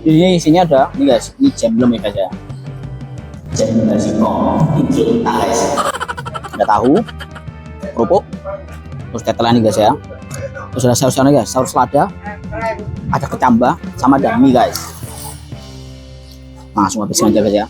Ini isinya ada, ini guys, ini jam belum ya guys ya. Jam belum guys. Ada tahu, kerupuk, terus tetelan nih guys ya. Terus ada saus-sausnya guys, saus selada, ada kecambah, sama ada mie guys. Langsung habisin aja guys ya.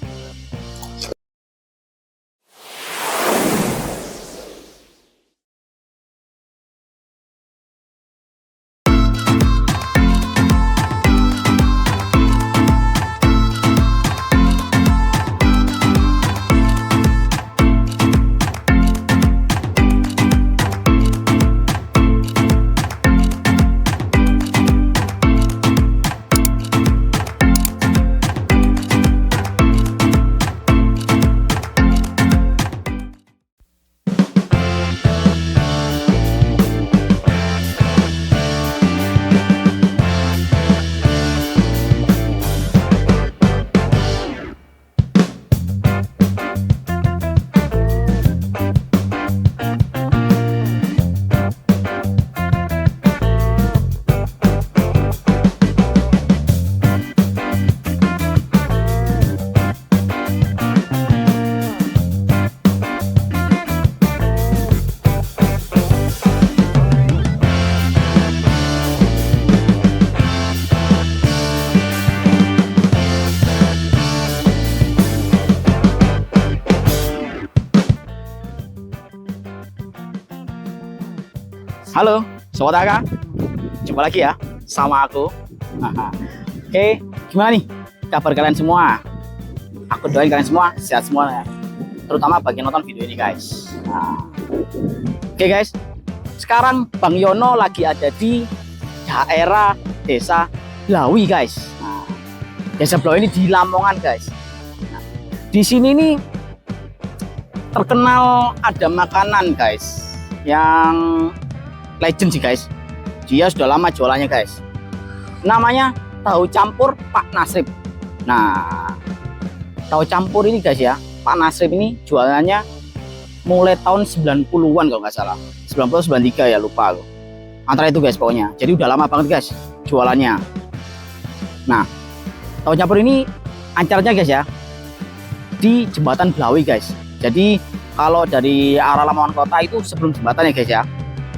Halo, Sobat Aka, jumpa lagi ya sama aku. Oke, gimana nih kabar kalian semua? Aku doain kalian semua sehat semua ya, terutama bagi nonton video ini guys. Oke guys, sekarang Bang Yono lagi ada di daerah Desa Blawi guys. Desa Blawi ini di Lamongan guys. Di sini nih terkenal ada makanan guys yang legend sih guys. Dia sudah lama jualannya guys. Namanya tahu campur Pak Nasrib. Nah, tahu campur ini guys ya, Pak Nasrib ini jualannya mulai tahun 90-an kalau nggak salah. 90 93 ya, lupa aku. Antara itu guys pokoknya. Jadi udah lama banget guys jualannya. Nah, tahu campur ini ancaranya guys ya di Jembatan Blawi guys. Jadi kalau dari arah Lamongan kota itu sebelum jembatan ya guys ya.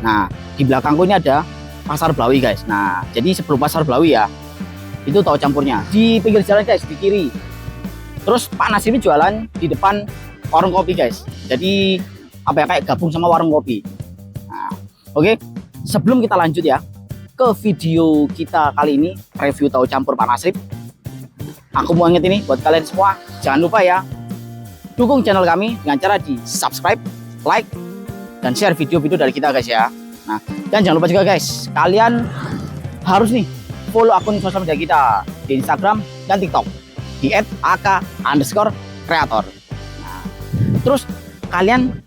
Nah, di belakangku ini ada Pasar Blawi guys. Nah, jadi sebelum Pasar Blawi ya, itu tahu campurnya di pinggir jalan guys, di kiri. Terus Pak Nasrib ini jualan di depan warung kopi guys. Jadi apa ya, kayak gabung sama warung kopi. Nah, oke. Sebelum kita lanjut ya ke video kita kali ini, review tahu campur Pak Nasrib, aku mau inget ini buat kalian semua, jangan lupa ya dukung channel kami dengan cara di subscribe, like, dan share video-video dari kita guys ya. Nah, dan jangan lupa juga guys, kalian harus nih follow akun sosial media kita di Instagram dan TikTok di @ak_creator. Nah, terus kalian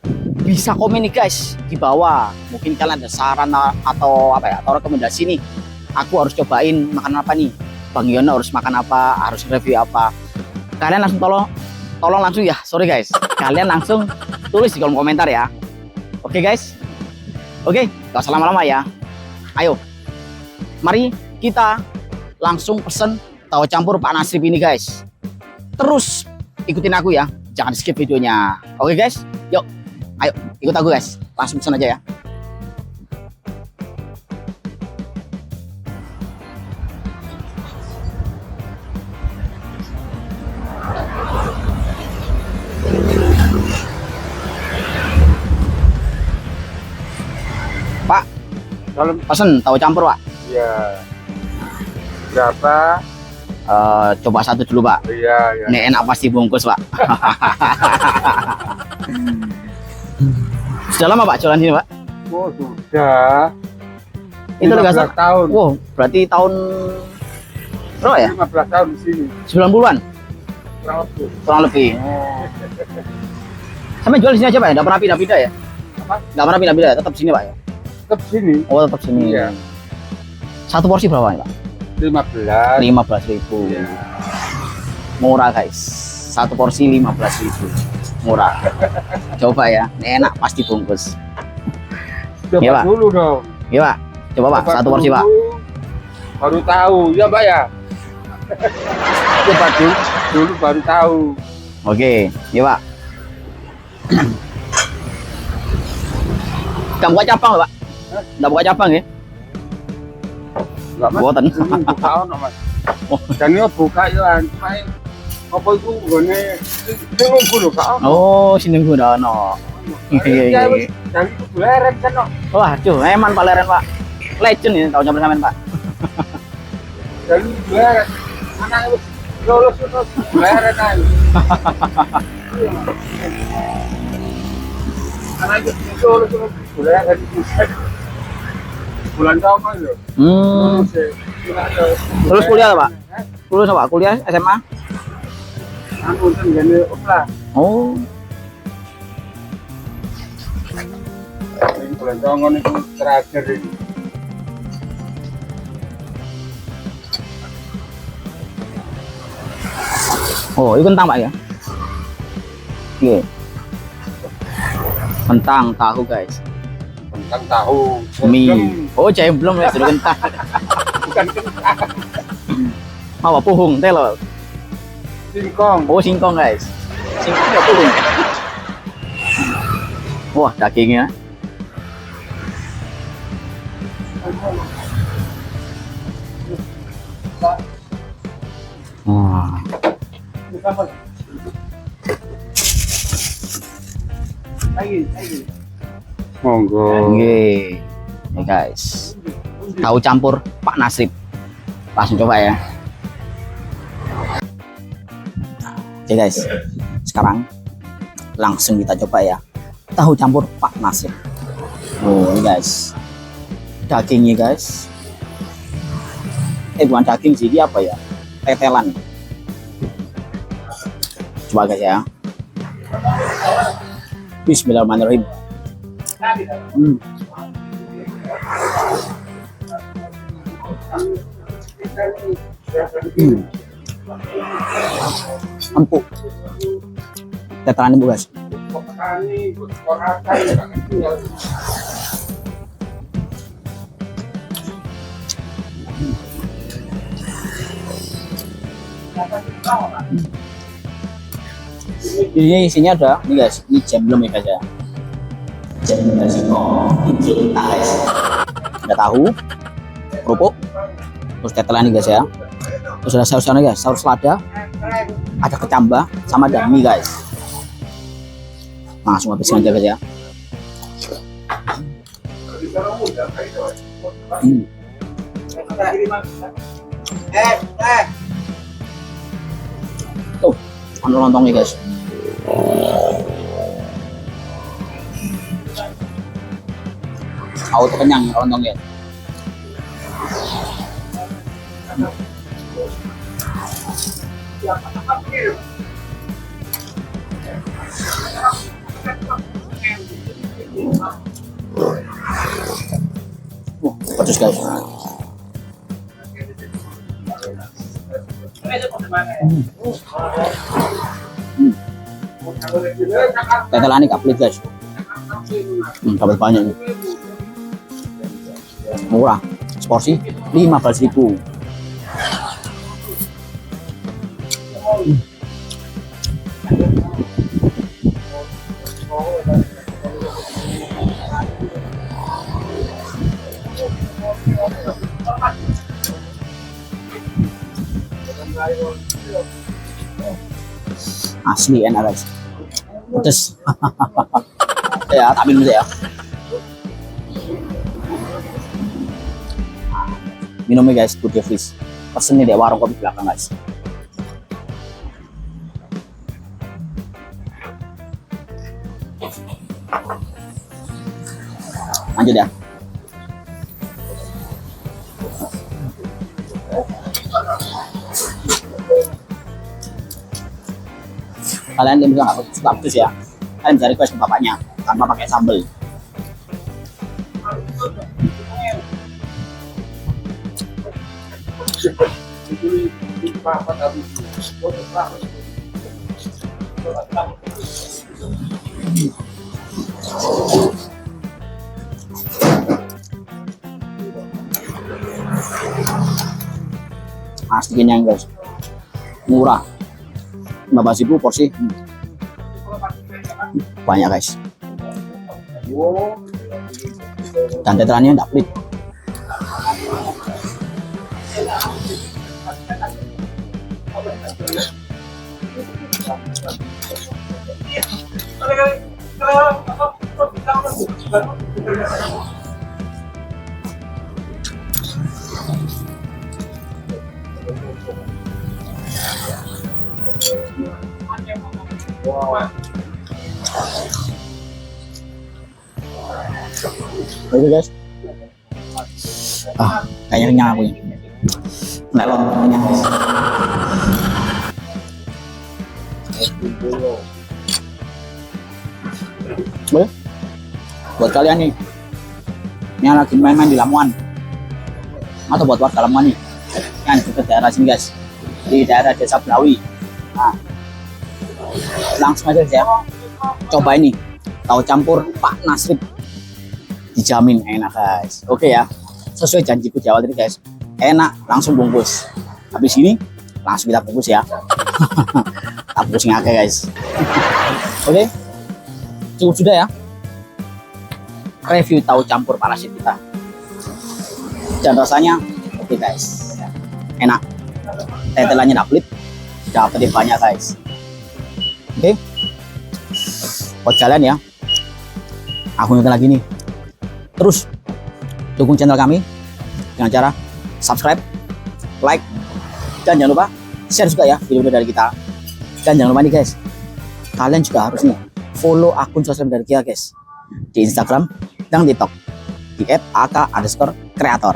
bisa komen nih guys di bawah. Mungkin kalian ada saran atau apa ya, atau rekomendasi nih. Aku harus cobain makan apa nih? Bang Yono harus makan apa? Harus review apa? Kalian langsung tolong langsung ya. Sorry guys. Kalian langsung tulis di kolom komentar ya. Oke guys. Oke, gak usah lama-lama ya. Ayo, mari kita langsung pesen tahu campur Pak Nasrib ini guys. Terus ikutin aku ya, jangan skip videonya. Oke guys, yuk, ayo ikut aku guys. Langsung pesen aja ya. Pak, pesen tahu campur Pak. Iya. Berapa? Coba satu dulu Pak. Iya, iya. Ini enak pasti bungkus Pak. Sudah lama Pak jualan sini Pak? Oh, sudah. Itu 15 tahun. Wow, berarti tahun berapa ya? 15 tahun di sini. 90-an? Kurang lebih. Kurang lebih. Sampai jual di sini aja Pak ya? Nggak pernah pindah-pindah ya? Apa? Nggak pernah pindah-pindah ya? Tetap sini Pak ya? Tetap sini. Oh, tetap sini. Iya. Satu porsi berapa nih Pak? 15. 15.000. Iya. Murah guys. Satu porsi 15.000. Murah. Coba ya, ini enak pasti bungkus. Coba Iya, Pak. dulu dong. Iya Pak. Coba Pak, Coba satu porsi dulu, Pak. baru tahu. Ya Mbak ya. Coba dulu baru tahu. Oke, ya Pak. Kamu buka cabang Pak? Nggak buka cabang ya? Enggak Mas. Buatan. Ini buka ono Mas. Oh. Dan ini buka ya main apa itu gone sing nunggu lho Kak. Oh, sini gue udah no. Iya. Dan itu leren kan no. Wah, cuy, emang Pak Leren Pak. Legend ini tahu nyamper sampean Pak. Dan itu leren. Anaknya wis lulus leren ae. Anaknya lulus leren bulan tahun kan lho. Terus kuliah Pak? Lulus Pak? Kuliah SMA? Anu ten gene opla. Oh. Ini bulan tahun itu terakhir ini. Oh, itu kentang Pak ya? Iya. Kentang tahu guys. Kentang tahu. Mie. Oh, jahe belum ya, sudah kentang. Bukan kentang. Apa puhung telo? Singkong. Oh, singkong guys. Singkong ya puhung. Wah, dagingnya. Wah. Monggo. Oke. Nih guys. Tahu campur Pak Nasrib. Langsung coba ya. Oke guys. Sekarang langsung kita coba ya. Tahu campur Pak Nasrib. Oh, ini guys. Dagingnya guys. Bukan daging sih, ini apa ya? Tetelan. Coba guys ya. Bismillahirrahmanirrahim. Empuk. Tetelan ibu guys. Ini isinya ada, ini guys, ini jam belum ya guys ya. Jam dari guys. Ada tahu, kerupuk, terus tetelan nih guys ya. Terus ada saus-sausnya guys, saus selada, ada kecambah, sama ada mie guys. Langsung habiskan aja guys ya. Tuh, anu lontongnya guys. Auto kenyang lontongnya. Pedes guys. Tetelan ini kaplit guys. Dapat banyak nih. Murah. Seporsi 15.000. Asli enak guys. Pedes. Ya, tak minum ya. Minumnya guys, good freeze. Pesen nih di warung kopi belakang guys. Lanjut ya. Kalian yang bisa nggak suka pedes ya, kalian bisa request ke bapaknya tanpa pakai sambal. Asli kenyang guys, murah, 15.000 porsi. Banyak guys, dan tetelannya enggak pelit. Oke guys, kayaknya kenyang aku ini. Nggak lama kenyang guys. Boleh? Buat kalian nih yang lagi main-main di Lamongan atau buat warga Lamongan nih yang di daerah sini guys, di daerah Desa Blawi, nah, langsung aja ya coba ini tahu campur Pak Nasrib, dijamin enak guys. Oke ya, sesuai janjiku di awal tadi guys, enak langsung bungkus. Habis ini langsung kita bungkus ya. Kita bungkus ngake guys. Oke, cukup sudah ya review tahu campur Pak Nasrib kita, dan rasanya oke guys, enak, tetelannya dapet, dapetnya banyak guys. Oke, buat kalian ya, aku ingatkan lagi nih, terus dukung channel kami dengan cara subscribe, like, dan jangan lupa share juga ya video dari kita. Dan jangan lupa nih guys, kalian juga harus nih follow akun sosial dari kita guys, di Instagram dan TikTok di @ak_creator.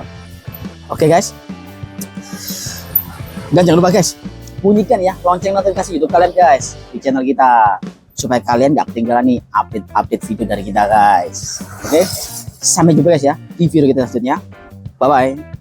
Oke guys, dan jangan lupa guys, bunyikan ya lonceng notifikasi YouTube kalian guys di channel kita, supaya kalian gak ketinggalan nih update video dari kita guys. Oke, sampai jumpa guys ya di video kita selanjutnya. Bye bye.